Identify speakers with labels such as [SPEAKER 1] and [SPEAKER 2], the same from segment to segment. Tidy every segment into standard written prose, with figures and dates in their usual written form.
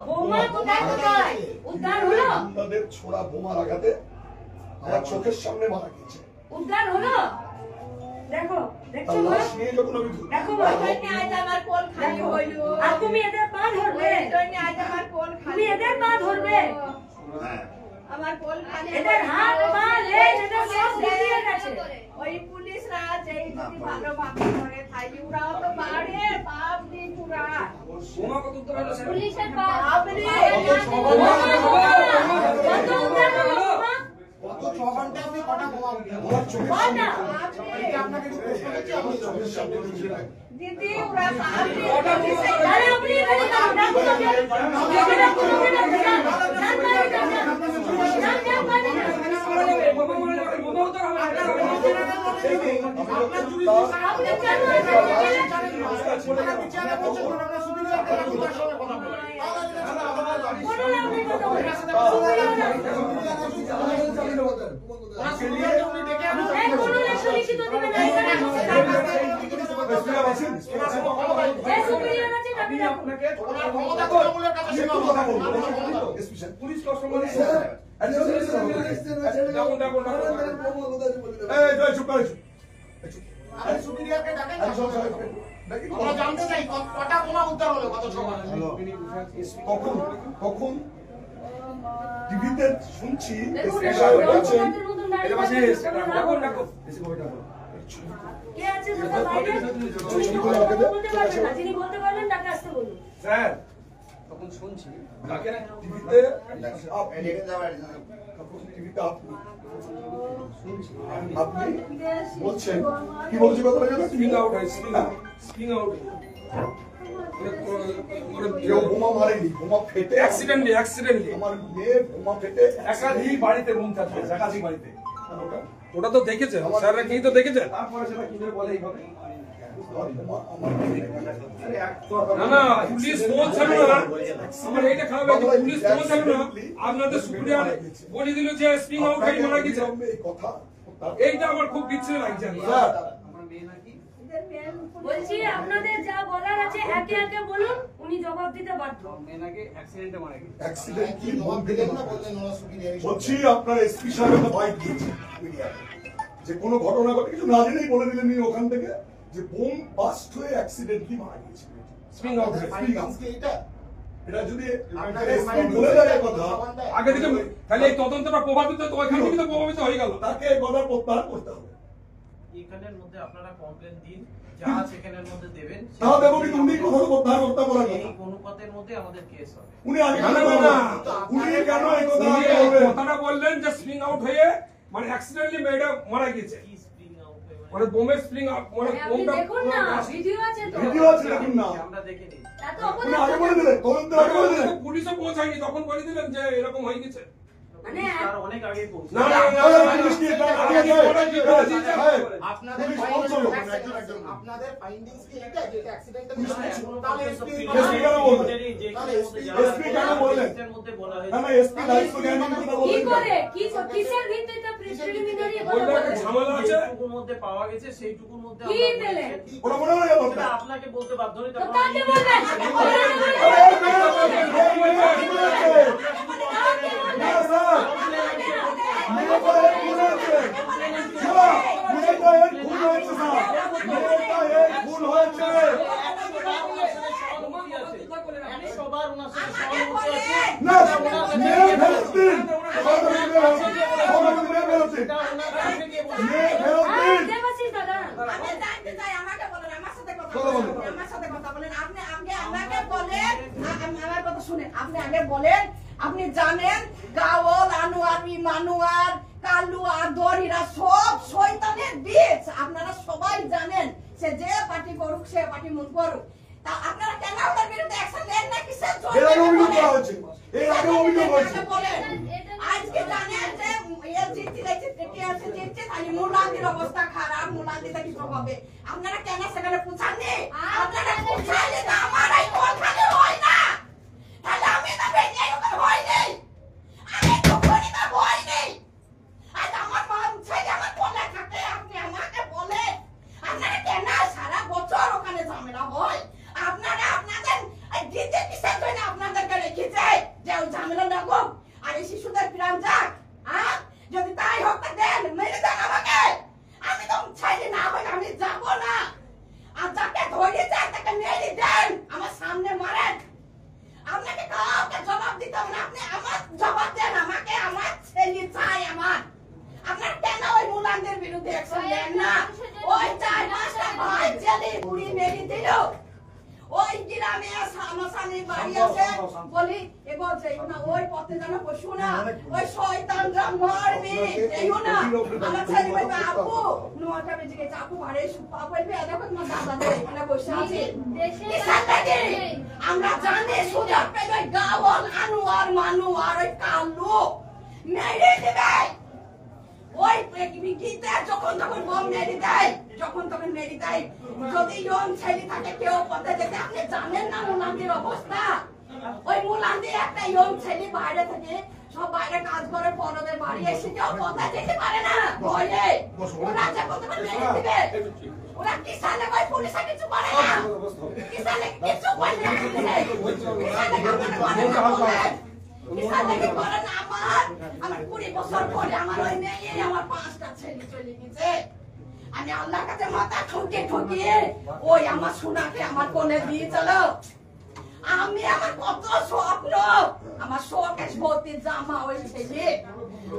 [SPEAKER 1] বোমা কোথায় কোথায় উদ্ধার হলো?
[SPEAKER 2] আমাদের ছোড়া বোমার আঘাতে আমার চোখের সামনে মারা গেছে।
[SPEAKER 1] উদ্ধার হলো? দেখো দেখছো না? দেখো
[SPEAKER 3] ওইখানে আজ আমার কোল খালি হইলো।
[SPEAKER 1] আর তুমি এদের পা ধরবে?
[SPEAKER 3] ওইখানে আজ আমার কোল খালি।
[SPEAKER 1] তুমি এদের পা ধরবে?
[SPEAKER 3] আমার কোল খালি।
[SPEAKER 1] এদের হাত পা লেজ এদের সব ভিজিয়ে গেছে।
[SPEAKER 3] ওই পুলিশরা যেই যদি ভালো ভাবে করে থাকি ওরাও তো বাড়ে বাপ দি পুরা।
[SPEAKER 4] বোমা কত উত্তর হলো স্যার?
[SPEAKER 1] পুলিশের পা
[SPEAKER 3] বাপ রে।
[SPEAKER 1] কত উদ্ধার হলো বোমা?
[SPEAKER 5] কত 6 ঘন্টা আপনি কটা বোমা উদ্ধার
[SPEAKER 2] আমার চোখের সামনে
[SPEAKER 5] আপনাকে জিজ্ঞেস করেছি
[SPEAKER 2] আমার চোখের সামনে দিয়েছে।
[SPEAKER 3] দিদি ওরা সামনে
[SPEAKER 1] আরে আপনি এখানে দাও ডাকো তোকে এখানে কোনো না জান মারি জান
[SPEAKER 4] বোমা মারা যাবে, বোমা উত্তর হবে না।
[SPEAKER 5] আপনার চুরি
[SPEAKER 1] আপনি কেন
[SPEAKER 5] বিচারে বলছেন আমরা সুবিধা আপনার সঙ্গে কথা বলবো
[SPEAKER 4] পুলিশ কষ্টমর
[SPEAKER 5] সুবিধাকে ডাকেন আমরা জানতে চাই কটা বোমা উদ্ধার হলো কত 6 ঘন্টা
[SPEAKER 2] কখন টিভিতে শুনছি
[SPEAKER 1] কে আছে দাদা বাইরে যিনি বলতে পারলেন তাকে আসতে বলুন।
[SPEAKER 4] স্যার তখন শুনছি
[SPEAKER 2] টিভিতে আপনি বলছেন কি বলছি কথাটা জানো?
[SPEAKER 4] স্প্রিং আউট হয়, স্প্রিং আউট
[SPEAKER 2] কেউ বোমা মারেনি, বোমা ফেটে
[SPEAKER 4] অ্যাক্সিডেন্টলি
[SPEAKER 2] আমার মেয়ে বোমা ফেটে
[SPEAKER 4] একাধিক বাড়িতে বোম থাকবে, একাধিক বাড়িতে।
[SPEAKER 2] ওটা
[SPEAKER 4] ওটা তো দেখেছেন স্যাররা, কি তো দেখেছেন?
[SPEAKER 2] তারপরে সেটা কিভাবে বলে এইভাবে আমার
[SPEAKER 4] না না, পুলিশ পৌঁছালো না, আমার এইটা খারাপ লাগছে, পুলিশ পৌঁছালো না, আপনাদের সুপ্রিয়ার বলে দিল যে স্প্রিং আউট হয়ে মারা গেছে।
[SPEAKER 2] এই কথা
[SPEAKER 4] এইটা আমার খুব বিচ্ছিন্ন লাগছে।
[SPEAKER 1] বলছি আপনাদের যা বলার আছে একে একে বলুন, উনি জবাব দিতে বাধ্য।
[SPEAKER 2] অ্যাক্সিডেন্ট কি বলছি আপনার এসপি সাহেব একটা বাইক দিয়েছে যে কোনো ঘটনা ঘটে কিছু না জেনেই বলে দিলেন ওখান থেকে যে বোম বাস্ট হয়ে অ্যাক্সিডেন্টলি মারা গেছে।
[SPEAKER 4] স্প্রিং আউট
[SPEAKER 2] এটা যদি এসপি বলে দেয় কথা
[SPEAKER 4] আগে থেকে, তাহলে এই তদন্তটা প্রভাবিত তো ওইখান থেকে তো প্রভাবিত হয়ে গেল।
[SPEAKER 2] তাকে এই কথা প্রত্যাহার করতে হবে।
[SPEAKER 6] এখানের মধ্যে আপনারা কমপ্লেন দিন, যা আছে এখানের মধ্যে দেবেন।
[SPEAKER 2] তা দেবো কিন্তু উনি কথা প্রত্যাহার করতে বলার
[SPEAKER 6] এই
[SPEAKER 2] কথা
[SPEAKER 6] অনুপাতের মধ্যে আমাদের কেস হবে।
[SPEAKER 2] উনি আগে
[SPEAKER 4] না, না,
[SPEAKER 2] কেন
[SPEAKER 4] না।
[SPEAKER 2] উনি কেন এই কথা
[SPEAKER 4] উনি
[SPEAKER 2] বলবেন?
[SPEAKER 4] কথাটা বললেন যে স্প্রিং আউট হয়ে মানে অ্যাক্সিডেন্টলি মেয়েটা মারা গেছে,
[SPEAKER 6] কি স্প্রিং আউট
[SPEAKER 4] মানে বোমের স্প্রিং আউট, মানে
[SPEAKER 1] আপনি
[SPEAKER 4] বোমটা
[SPEAKER 1] দেখুন না, ভিডিও আছে তো।
[SPEAKER 2] ভিডিও আছে দেখুন না।
[SPEAKER 6] আমরা দেখে নিই।
[SPEAKER 1] তা তো
[SPEAKER 2] উনি
[SPEAKER 1] অপরাধ
[SPEAKER 2] আগে বলে দিলেন, তদন্তের আগে বলে দিলেন।
[SPEAKER 4] পুলিশও পৌঁছায়নি, তখন বলে দিলেন যে এরকম হয়ে গেছে।
[SPEAKER 1] মানে
[SPEAKER 6] তার অনেক আগে পৌঁছে
[SPEAKER 4] না না না,
[SPEAKER 2] পুলিশ কি এটা আগে যায়?
[SPEAKER 5] আপনাদের
[SPEAKER 2] পুলিশ
[SPEAKER 5] findings-
[SPEAKER 2] বলছিল।
[SPEAKER 5] আপনাদের ফাইন্ডিংস কি এটা যে এটা অ্যাক্সিডেন্টাল তাহলে এসপি
[SPEAKER 2] এসপি কেন বললেন?
[SPEAKER 6] এসপি
[SPEAKER 2] কেন বললেন?
[SPEAKER 6] মধ্যে বলা
[SPEAKER 2] না না, এসপি দায়িত্ব নেন কথা
[SPEAKER 1] কি
[SPEAKER 2] বললেন কেন?
[SPEAKER 1] করে কিসের ভিত্তিতে প্রিলিমিনারি
[SPEAKER 4] বললো একটা ঝামেলা আছে,
[SPEAKER 6] সেইটুকুর মধ্যে পাওয়া গেছে, সেইটুকুর মধ্যে
[SPEAKER 1] কি
[SPEAKER 6] আমরা
[SPEAKER 1] পেলেন?
[SPEAKER 6] বলেছি।
[SPEAKER 2] ওটা মনে হয় গেল
[SPEAKER 6] এটা আপনাকে বলতে বাধ্য নই,
[SPEAKER 1] তো
[SPEAKER 6] তারপর
[SPEAKER 1] কাকে বলবেন?
[SPEAKER 6] সবার ওনার সাথে সহমতি আছে। এটা ওনার কাছে গিয়ে বলুন।
[SPEAKER 1] দেবাশিস দাদা
[SPEAKER 3] আমি জানতে চাই, আমাকে বলেন, আমার সাথে কথা বলেন, আমার সাথে কথা বলেন। আপনি আমাকে বলেন, আমার কথা শুনেন। আপনি আগে বলেন, আপনি জানেন গাওল, আনোয়ার, ইমানুয়ার, কালু আর দরিরা সব শয়তানের বীজ। আপনারা সবাই জানেন, সে যে পার্টি করুক, সে পার্টি মন করুক। তা আপনারা কেন ওদের বিরুদ্ধে অ্যাকশন নেন না? কিসের জন্য
[SPEAKER 2] এর আগে অভিযোগ করা হয়েছে, এর আগে অভিযোগ হয়েছে।
[SPEAKER 3] বলেন? আজকে জানেন যে জিতছে খালি মুলাদির অবস্থা খারাপ, মুলাদিতে কিছু হবে। আপনারা কেন সেখানে পৌঁছাননি? আপনারা পৌঁছাইলে তো আমার এই কোলখানে হয় না। তাহলে আমি তো বেঁচে ওখানে হয় নেই, আমি তো খনিতে হয় নেই। আজ আমার মা ছেলে আমার কোলে থাকে, আপনি আমাকে বলেন আপনারা কেন সারা বছর ওখানে ঝামেলা হয়? আপনারা আপনাদের দিতে কিসের জন্য আপনাদেরকে রেখেছে? তখন আপনি আমার জবাব দেন আমাকে, আমার ছেলে চাই আমার। আপনার কেন ওই মুলানদের বিরুদ্ধে অ্যাকশন নেন না? ওই 4-5টা ভাই জেলে পুড়ি মেরে দিল। ওই গ্রামে সামসানি বাড়ি আছে বলি এগো যাইও না, ওই পথে যেন বসো না, ওই শয়তানরা মারবে যাইও না। আমার ছেলে বলবে আপু নোয়াটা বেজে গেছে, আপু আরে সুপা বলবে দেখো তোমার দাদা এখানে বসে আছে। আমরা জানি সুযোগ পেলে গাওয়াল আনোয়ার মানুয়ার ওই কালো মেরে দেবে। ওই গীতা যখন তখন বোম মেরে দেয়, যখন তখন মেরে দেয়। যদি ইয়ং ছেলে থাকে কেউ পথে যেতে, আপনি জানেন না মুলান্দির অবস্থা। ওই মুলান্দি একটা ইয়ং ছেলে বাইরে থেকে সব বাইরে কাজ করে, পরদের বাড়ি এসে কেউ পথে যেতে পারে না ভয়ে। ওরা যখন তখন মেরে দিবে। ওরা কিসানে ভাই পুলিশে কিছু করে না, কিসানে কিছু করে না, কিসানে কি করে না। আমার 20 বছর পরে আমার ওই মেয়ে আমার 5টা ছেলে চলে গেছে। আমি আল্লাহর কাছে মাথা ঠুকিয়ে ওই আমার সোনাকে আমার কোলে দিয়ে চলো। আমি আমার কত স্বপ্ন, আমার শোকেশ ভর্তি জামা ওই ছেলে,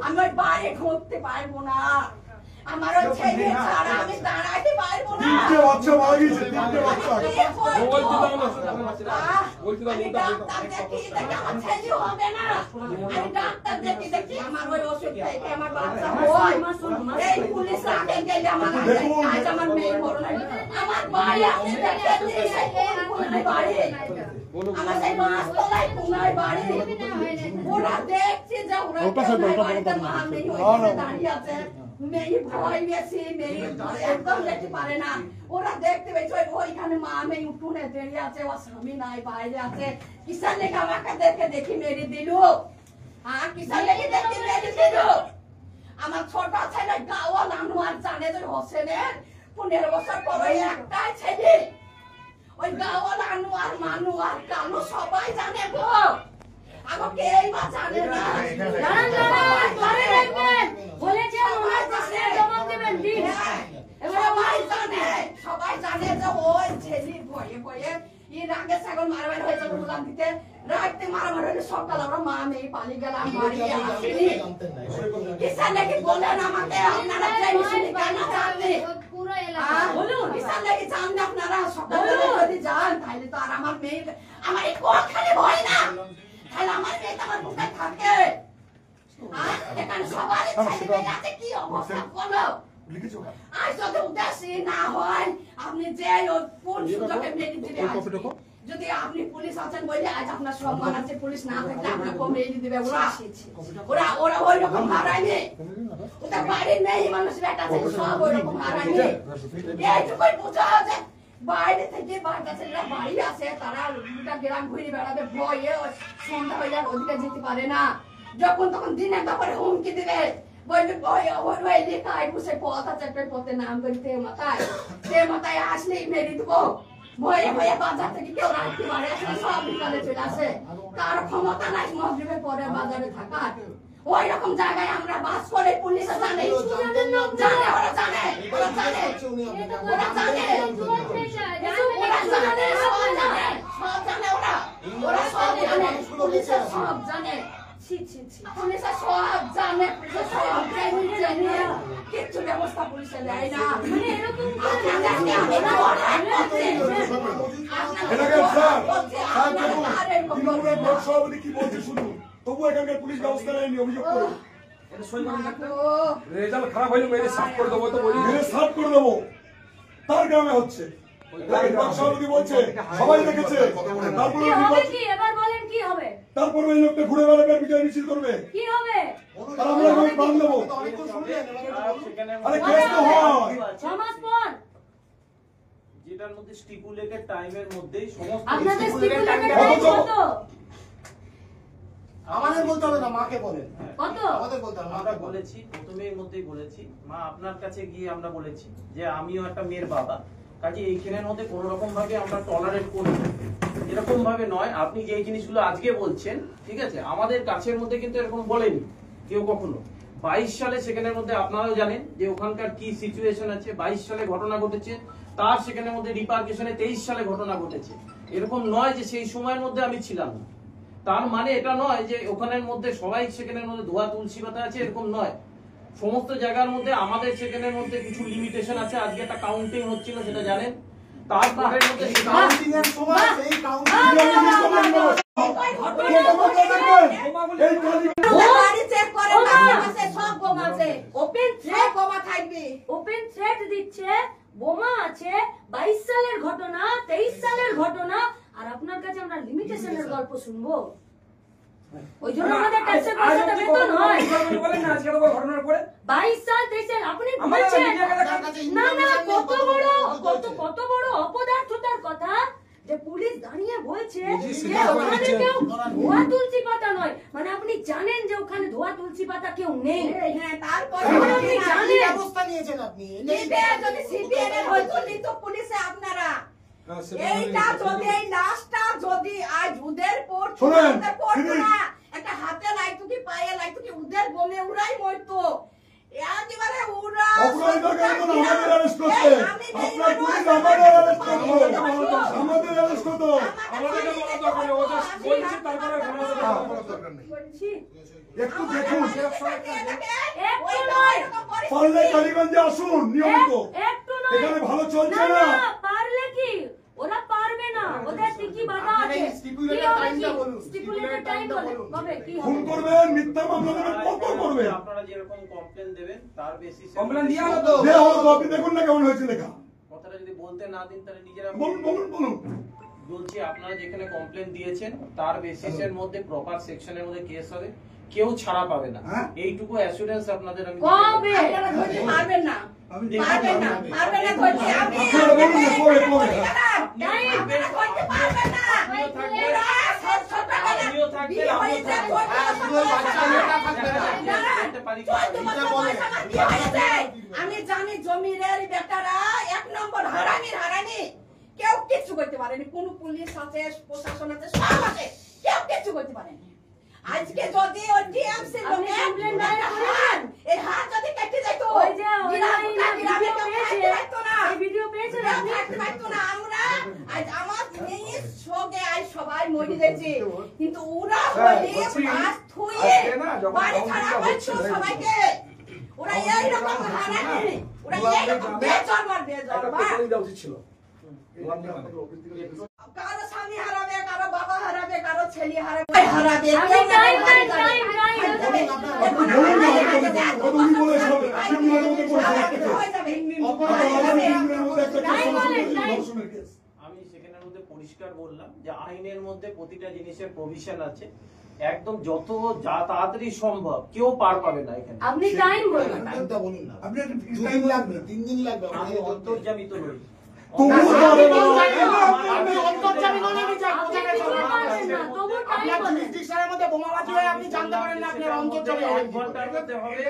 [SPEAKER 3] আমি ওই বাড়ি ঢুকতে পারবো না। আমার ওই ছেলে ছাড়া আমি দাঁড়াইতে পারবো না।
[SPEAKER 2] 3টে বাচ্চা মারা গেছে, 3টে বাচ্চা।
[SPEAKER 3] আমি ডাক্তার দেখি আমার ছেলে হবে না। আমি ডাক্তার দেখি আমার ওই ওষুধ থেকে আমার বাচ্চা হয়। এই পুলিশ আগে গেলে আমার আজ আমার মেয়ে মরণ। আমার বাড়ি আছে দেখে বাড়ি আমার সেই মাছতলায় কোনায় বাড়ি। ওরা দেখছে যে ওরা বাড়িতে মা মেয়ে ওইখানে দাঁড়িয়ে আছে। মেয়ে ভয় বেশি, মেয়ে একদম যেতে পারে না। ওরা দেখতে পেয়েছে ওইখানে মা মেয়ে উঠোনে দাঁড়িয়ে আছে, ওর স্বামী নাই বাইরে আছে। কিসান লেগে আমাকে দেখি মেরে দিল। হ্যাঁ কিসান লেগে দেখি মেরে দিল। আমার ছোট ছেলে গাওয়াল আনোয়ার জানে যে হোসেনের 15 বছর পর ওই একটাই ছেলে। ওই গাওয়াল আনোয়ার মানুয়ার কালো সবাই জানে গো, আমার কেউ বা জানে না। সবাই জানে যে ওই ছেলে ভয়ে ভয়ে এর আগে ছাগল মারামারি হয়েছে বললাম দিতে, রাতে মারামারি হলে সকাল আমরা মা মেয়ে পালিয়ে গেলাম বাড়ি আসেনি। কিসান নাকি বলেন আমাকে আপনারা জানেন কেন জানেন পুরো এলাকা বলুন কিসান নাকি জানেন আপনারা সকালে যদি যান তাহলে তো আর আমার মেয়ে আমার এই কোখানে ভয় না, তাহলে আমার মেয়ে আমার বুকে থাকে। আর এখানে সবাই ছেলে আছে কি অবস্থা বলো
[SPEAKER 2] লিখেছো কেন?
[SPEAKER 3] আজ যদি উদ্দেশ্যে না হয় আপনি যে কোন সুযোগে মেরে দিবে। যদি আপনি পুলিশ আছেন বলে আজ আপনার সম্মান আছে, পুলিশ না থাকলে আপনাকে মেরে দিবে। ওরা ওরা ওই রকম হারায়নি, ওটা বাড়ির নেই মানুষ বেটা আছে সব ওই রকম হারায়নি। এইটুকুই বোঝা আছে বাইরে থেকে বাচ্চা ছেলেরা বাড়ি আসে, তারা দুটা গ্রাম ঘুরে বেড়াবে ভয়ে, সন্ধ্যা হইলে ওদিকে যেতে পারে না। যখন তখন দিনের ব্যাপারে হুমকি দিবে, বলবে ভয় ওই লেখায় বসে পথ আছে একটা পথে নাম করি তে মাথায় আসলেই মেরে দেবো। ভয়ে ভয়ে বাজার থেকে কেউ রাখতে পারে, সব বিকালে চলে আসে। তার ক্ষমতা নাই মগরিবের পরে বাজারে থাকার। ওই রকম জায়গায় আমরা বাস করে, পুলিশ জানে, জানে ওরা জানে, ওরা জানে, ওরা জানে, ওরা জানে, সব জানে ওরা, ওরা সব জানে, পুলিশের সব জানে। পুলিশের সব জানে, পুলিশের সব জানে, কিচ্ছু ব্যবস্থা পুলিশে নেয় না।
[SPEAKER 2] তবু এখানকার পুলিশ ব্যবস্থা নেয়নি, অভিযোগ করুন।
[SPEAKER 4] রেজাল্ট খারাপ হইলে মেরে সাফ করে দেবো, তো বলি
[SPEAKER 2] মেরে সাফ করে দেবো। তার গ্রামে হচ্ছে, সভাপতি বলছে সবাই দেখেছে। তারপর ওই লোকটা ঘুরে বেড়াবে, বিজয় মিছিল করবে,
[SPEAKER 1] কি হবে?
[SPEAKER 2] আর আমরা বান দেবো। আরে কেস তো হয়
[SPEAKER 1] 6 মাস পর
[SPEAKER 6] যেটার মধ্যে স্টিপুলেটেড টাইমের মধ্যেই সমস্ত
[SPEAKER 1] আপনাদের স্টিপুলেটেড টাইম কত?
[SPEAKER 5] আমাদের বলতে হবে না, মাকে বলেন।
[SPEAKER 1] কত?
[SPEAKER 5] আমাদের বলতে হবে,
[SPEAKER 6] আমরা বলেছি প্রথমের মধ্যেই বলেছি, মা আপনার কাছে গিয়ে আমরা বলেছি যে আমিও একটা মেয়ের বাবা, কাজে এইখানের মধ্যে কোনো রকম ভাবে আমরা টলারেট করি না। এরকম ভাবে নয়, আপনি যে জিনিসগুলো আজকে বলছেন ঠিক আছে, আমাদের কাছের মধ্যে কিন্তু এরকম বলেনি কেউ কখনো। 22 সালে সেখানের মধ্যে আপনারাও জানেন যে ওখানকার কি সিচুয়েশন আছে। 22 সালে ঘটনা ঘটেছে, তার সেখানের মধ্যে রিপার্কেশনে 23 সালে ঘটনা ঘটেছে। এরকম নয় যে সেই সময়ের মধ্যে আমি ছিলাম না। তার মানে এটা নয় যে ওখানের মধ্যে সবাই সেখানের মধ্যে ধোয়া তুলসী পাতা আছে এরকম নয়। সমস্ত জায়গার মধ্যে আমাদের সেখানের মধ্যে কিছু লিমিটেশন আছে। আজকে একটা কাউন্টিং হচ্ছিল সেটা জানেন, তারপরের মধ্যে
[SPEAKER 5] কাউন্টিং এর সময় সেই কাউন্টিং
[SPEAKER 3] বাড়ি চেক করে আছে সব বোমা আছে,
[SPEAKER 1] ওপেন
[SPEAKER 3] সব বোমা থাকবে।
[SPEAKER 1] ওপেন থ্রেট দিচ্ছে, বোমা আছে, 22 সালের ঘটনা, 23 সালের ঘটনা, আর আপনার কাছে আমরা লিমিটেশনের গল্প শুনবো? ওই জন্য আমাদের ট্যাক্সের পয়সাটা বেতন হয়।
[SPEAKER 4] বলেন না আজকে ঘটনার পরে
[SPEAKER 1] 22 সাল 23 সাল আপনি
[SPEAKER 4] আমার
[SPEAKER 1] বলছেন
[SPEAKER 4] কাছে
[SPEAKER 1] না না, কত বড় অপদার্থতার কথা যে পুলিশ দাঁড়িয়ে বলছে যে ওখানে কেউ ধোয়া তুলসী পাতা নয়, মানে আপনি জানেন যে ওখানে ধোয়া তুলসী পাতা কেউ নেই।
[SPEAKER 3] হ্যাঁ, তারপর
[SPEAKER 1] আপনি জানেন
[SPEAKER 5] ব্যবস্থা নিয়েছেন আপনি।
[SPEAKER 3] যদি সিপিএম এর হয়তো নিত পুলিশে আপনারা এইটা যদি এই লাশটা যদি আজ উদের পড়তো
[SPEAKER 2] শোনেন,
[SPEAKER 3] উদের পড়তো
[SPEAKER 2] দিদি।
[SPEAKER 3] না, একটা হাতে লাগতো কি পায়ে লাগতো কি উদের বোমে উড়াই মরতো। একেবারে উড়া
[SPEAKER 2] অপরাধীদেরকে এখন আমাদের অ্যারেস্ট করতে, আপনার পুলিশ আমাদের অ্যারেস্ট করতো, আমাদের অ্যারেস্ট করতো।
[SPEAKER 4] আমাদেরকে বলা দরকার নেই, ও জাস্ট বলছে তারপরে
[SPEAKER 1] বলছি
[SPEAKER 2] একটু দেখুন,
[SPEAKER 3] ওই নয়
[SPEAKER 2] পারলে কালীগঞ্জে আসুন নিয়মিত,
[SPEAKER 1] একটু নয়,
[SPEAKER 2] এখানে ভালো চলছে
[SPEAKER 1] না
[SPEAKER 2] না।
[SPEAKER 1] না, পারলে কি ওরা পারবে না, ওদের কি বাধা আছে?
[SPEAKER 5] আপনারা stipulated time-টা বলুন,
[SPEAKER 1] স্টিপুলেটেড টাইম বলে কবে কি
[SPEAKER 2] খুন
[SPEAKER 1] হবে?
[SPEAKER 2] করবেন, মিথ্যা মামলা দেবেন, কত করবেন?
[SPEAKER 6] আপনারা যেরকম কমপ্লেন দেবেন তার বেসিসে
[SPEAKER 4] কমপ্লেন দিয়ে হলো তো।
[SPEAKER 2] দেয়া হলো তো, আপনি দেখুন না কেমন হয়েছে লেখা।
[SPEAKER 6] কথাটা যদি বলতে না দিন তাহলে নিজেরা
[SPEAKER 2] বলুন বলুন বলুন।
[SPEAKER 6] বলছি আপনারা যেখানে কমপ্লেন দিয়েছেন তার বেসিসের মধ্যে প্রপার সেকশনের মধ্যে কেস হবে, কেউ ছাড়া পাবে না।
[SPEAKER 2] হ্যাঁ?
[SPEAKER 6] এইটুকু অ্যাসুরেন্স আপনাদের আমি
[SPEAKER 1] কবে?
[SPEAKER 3] আপনারা ধরতে পারবেন না, পারবেন না, পারবেন না ধরতে। আপনি
[SPEAKER 2] আপনারা বলুন না, কবে কবে?
[SPEAKER 3] আপনারা ধরতে পারবেন না।
[SPEAKER 6] আপনিও থাকবেন,
[SPEAKER 3] ওরা ছোট ছোট
[SPEAKER 6] আপনিও থাকবেন,
[SPEAKER 3] বিয়ে
[SPEAKER 6] আমিও
[SPEAKER 3] হয়েছে,
[SPEAKER 6] থাকবো।
[SPEAKER 3] ছোট ছোট
[SPEAKER 6] করতে পারি কি?
[SPEAKER 3] আমি জানি জমিরের বেটারা 1 নম্বর হারামি, কেউ কিছু করতে পারেনি। কোন পুলিশ আছে, প্রশাসন আছে, সব আছে, কেউ কিছু করতে পারেনি। আজকে যদি ওই টিএমসি
[SPEAKER 1] আপনি complaint direct করেছেন?
[SPEAKER 3] এই হাত যদি কেটে যেত,
[SPEAKER 1] ওই যে
[SPEAKER 3] গ্রামে
[SPEAKER 1] অনলাইনে ভিডিও
[SPEAKER 3] কেউ
[SPEAKER 1] পেয়েছে,
[SPEAKER 3] থাকতে পারতো না।
[SPEAKER 1] এই ভিডিও পেয়েছেন
[SPEAKER 3] কেউ
[SPEAKER 1] আপনি?
[SPEAKER 3] থাকতে পারতো না। আমরা আজ আমার মেয়ের সঙ্গে আজ সবাই মরে গেছে, কিন্তু ওরা বলে মাছ থুয়ে বাড়ি ছাড়া করছো সবাইকে। ওরা এইরকম হারানি, ওরা এইরকম বেজর মারবে, কারো স্বামী হারাবে, কারো বাবা হারাবে, কারো ছেলে হারাবে, হারাবে।
[SPEAKER 1] আপনি টাইম দেন, টাইম
[SPEAKER 2] আপনি বলুন না, কত উনি বলেছেন, সিপিএমের মধ্যে করেছেন একটা কেস।
[SPEAKER 3] হয়ে যাবে।
[SPEAKER 2] সিপিএমের মধ্যে একটা কেস,
[SPEAKER 1] টাইম বলেন, টাইম।
[SPEAKER 2] ধর্ষণের কেস।
[SPEAKER 6] আমি সেখানের মধ্যে পরিষ্কার বললাম যে আইনের মধ্যে প্রতিটা জিনিসের প্রভিশন আছে, একদম যত যা তাড়াতাড়ি সম্ভব কেউ পার পাবে না এখানে।
[SPEAKER 1] আপনি টাইম বলুন।
[SPEAKER 5] টাইমটা বলুন না।
[SPEAKER 2] আপনি একটা fixed
[SPEAKER 5] 2
[SPEAKER 2] time
[SPEAKER 5] দিন লাগবে, 3 দিন লাগবে।
[SPEAKER 6] আমি অন্তর্জামিত নই।
[SPEAKER 2] তবুও পারে না।
[SPEAKER 5] আপনি অন্তর্জামিত হলে আমি যাই,
[SPEAKER 1] আপনি
[SPEAKER 5] কোথায়
[SPEAKER 1] কিছুই
[SPEAKER 5] যাবেন?
[SPEAKER 1] পারবেন না, তবু টাইম
[SPEAKER 5] আপনার
[SPEAKER 1] বলেন।
[SPEAKER 5] jurisdiction-এর মধ্যে বোমাবাজি হয়, আপনি জানতে পারেন না, আপনার অন্তর্জামি হবেন
[SPEAKER 6] এক
[SPEAKER 5] কি করে?
[SPEAKER 6] ঘন্টার মধ্যে হবে,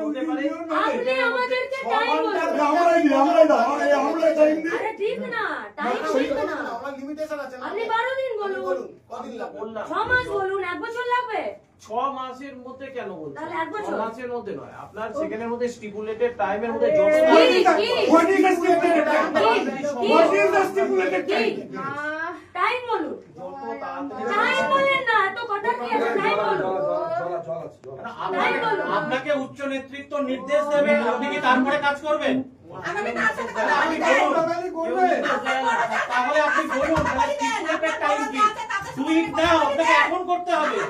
[SPEAKER 6] হতে পারে।
[SPEAKER 1] আপনি আমাদেরকে টাইম বলুন।
[SPEAKER 2] আমরাই দিই, আমরাই দাও, আমরাই টাইম দিই।
[SPEAKER 1] আরে ঠিক না, টাইম ঠিক না।
[SPEAKER 5] আমার limitation আছে না।
[SPEAKER 1] আপনি 12 দিন বলুন,
[SPEAKER 5] বলুন, কদিন লাগবে?
[SPEAKER 6] বললাম
[SPEAKER 1] 6 মাস বলুন, 1 বছর লাগবে।
[SPEAKER 6] 6 মাসের মধ্যে কেন বলছেন?
[SPEAKER 1] তাহলে 1 বছর।
[SPEAKER 6] 6 মাসের মধ্যে নয়, আপনার সেখানের মধ্যে স্টিপুলেটেড টাইমের মধ্যে যত
[SPEAKER 1] কি?
[SPEAKER 2] What is the stipulated time?
[SPEAKER 1] কি?
[SPEAKER 2] What is the stipulated time?
[SPEAKER 1] Time বলুন।
[SPEAKER 6] যত তাড়াতাড়ি
[SPEAKER 1] টাইম বলেন না, এত কথা কি আছে? টাইম বলুন।
[SPEAKER 6] আপনাকে উচ্চ নেতৃত্ব নির্দেশ দেবে, আপনি কি তারপরে কাজ করবেন?
[SPEAKER 3] আমাকে তার সাথে কথা
[SPEAKER 6] আপনি
[SPEAKER 3] বলতে
[SPEAKER 6] বলুন, তাহলে আপনি বলুন স্টিপুলেটেড টাইম কি? 2 উইক নাও, আপনাকে এখন করতে হবে।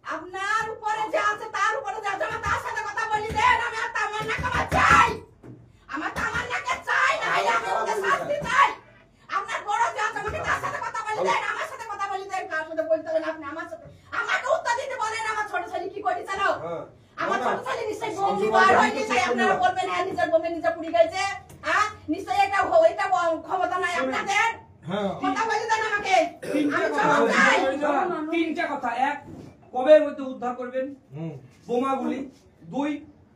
[SPEAKER 3] আপনার উপরে যা আছে তার উপরে যা আছে, আমার তার সাথে কথা বলি দেন। আমি আর তামান্নাকে আমার চাই, আমার তামান্নাকে চাই, না হলে আমি ওকে শাস্তি চাই। আপনার বড় যা আছে আমাকে তার সাথে কথা বলি দেন, আমার সাথে কথা বলি দেন। কার সাথে বলতে হবে না, আপনি আমার সাথে আমাকে উত্তর দিতে বলেন। আমার ছোট ছেলে কি করে চালাও, আমার ছোট ছেলে নিশ্চয়ই বোম বার হয়নি, তাই আপনারা বলবেন হ্যাঁ নিজের বোমে নিজে পুড়ে গেছে। হ্যাঁ নিশ্চয়ই এটা ক্ষমতা নাই আপনাদের। কথা বলি দেন আমাকে, আমি জবাব চাই।
[SPEAKER 4] তিনটা কথা। 1, কবে এর মধ্যে উদ্ধার করবেন বোমাগুলি? 2,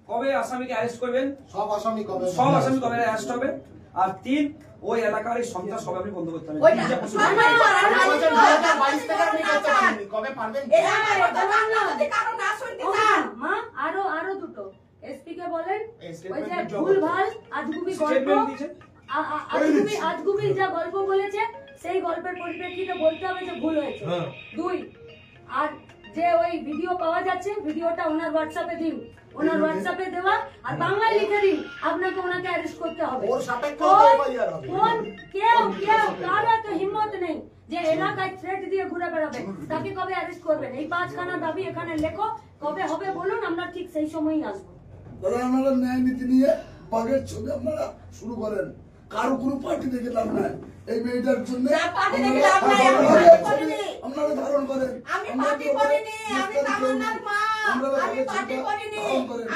[SPEAKER 4] কবে আসামিকে অ্যারেস্ট করবেন?
[SPEAKER 5] সব আসামি কবে?
[SPEAKER 4] সব আসামি কবে অ্যারেস্ট হবে? আর 3, ওই এলাকার এই সন্ত্রাস সবাই বন্ধ করতে হবে।
[SPEAKER 3] ওইটা
[SPEAKER 4] তিনটা প্রশ্ন।
[SPEAKER 3] সবাই করার
[SPEAKER 5] বলছেন
[SPEAKER 3] আগে
[SPEAKER 5] 2022 থেকে আপনি করতে পারেননি, কবে পারবেন?
[SPEAKER 3] এই আমার কথা বাংলা যদি কারো না শুনতে চান,
[SPEAKER 1] মা আরো দুটো এসপি কে বলেন,
[SPEAKER 5] এই
[SPEAKER 1] ওই যে
[SPEAKER 5] statement জমা
[SPEAKER 1] ভুলভাল আজগুবি গল্প,
[SPEAKER 4] স্টেটমেন্ট দিয়েছেন।
[SPEAKER 1] আজগুবি যা গল্প বলেছে সেই গল্পের পরিপ্রেক্ষিতে বলতে হবে যে ভুল হয়েছে। 2, যে ওই ভিডিও পাওয়া যাচ্ছে, ভিডিওটা ওনার হোয়াটসঅ্যাপে দিন, ওনার হোয়াটসঅ্যাপে দেওয়া, আর বাংলায় লিখে দিন আপনাকে ওনাকে অ্যারেস্ট করতে হবে।
[SPEAKER 5] ওর সাপেক্ষে
[SPEAKER 1] কোন
[SPEAKER 5] FIR হবে।
[SPEAKER 1] কেউ কারো এত হিম্মত নেই যে এলাকায় থ্রেট দিয়ে ঘুরে বেড়াবে, তাকে কবে অ্যারেস্ট করবেন? এই 5খানা দাবি এখানে লেখো, কবে হবে বলুন, আমরা ঠিক সেই সময়ই আসবো।
[SPEAKER 2] দাদা আপনারা ন্যায় নীতি নিয়ে বাঘের ছবি আপনারা শুরু করেন, কারো কোনো পার্টি দেখে লাভ নাই। এই মেয়েটার জন্য
[SPEAKER 3] না, party দেখে লাভ নাই, আমি party করিনি।
[SPEAKER 2] আপনারা ধারণ করেন।
[SPEAKER 3] আমি পার্টি করিনি, আমি তামান্নার মা, আমি পার্টি করিনি।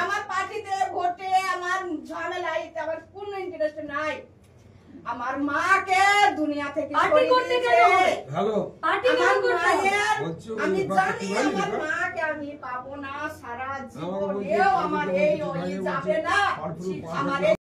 [SPEAKER 3] আমার পার্টিতে ভোটে আমার ঝামেলায় আমার কোনো ইন্টারেস্ট নাই। আমার মাকে দুনিয়া থেকে
[SPEAKER 1] পার্টি করতে কেন হবে?
[SPEAKER 4] হ্যালো
[SPEAKER 1] পার্টি কেন
[SPEAKER 3] আমার
[SPEAKER 1] করতে হবে?
[SPEAKER 3] মায়ের
[SPEAKER 4] বলছি,
[SPEAKER 3] আমি
[SPEAKER 4] ওই
[SPEAKER 3] জানি
[SPEAKER 4] বাকি বাড়ি
[SPEAKER 3] আমার
[SPEAKER 4] দিবা?
[SPEAKER 3] মাকে আমি পাবো না, সারা
[SPEAKER 4] আমাকে বলছি,
[SPEAKER 3] জীবনেও আমার এই
[SPEAKER 4] বলছি,
[SPEAKER 3] ওই
[SPEAKER 4] বলছি,
[SPEAKER 3] যাবে না।
[SPEAKER 4] পারফুল,
[SPEAKER 3] আমার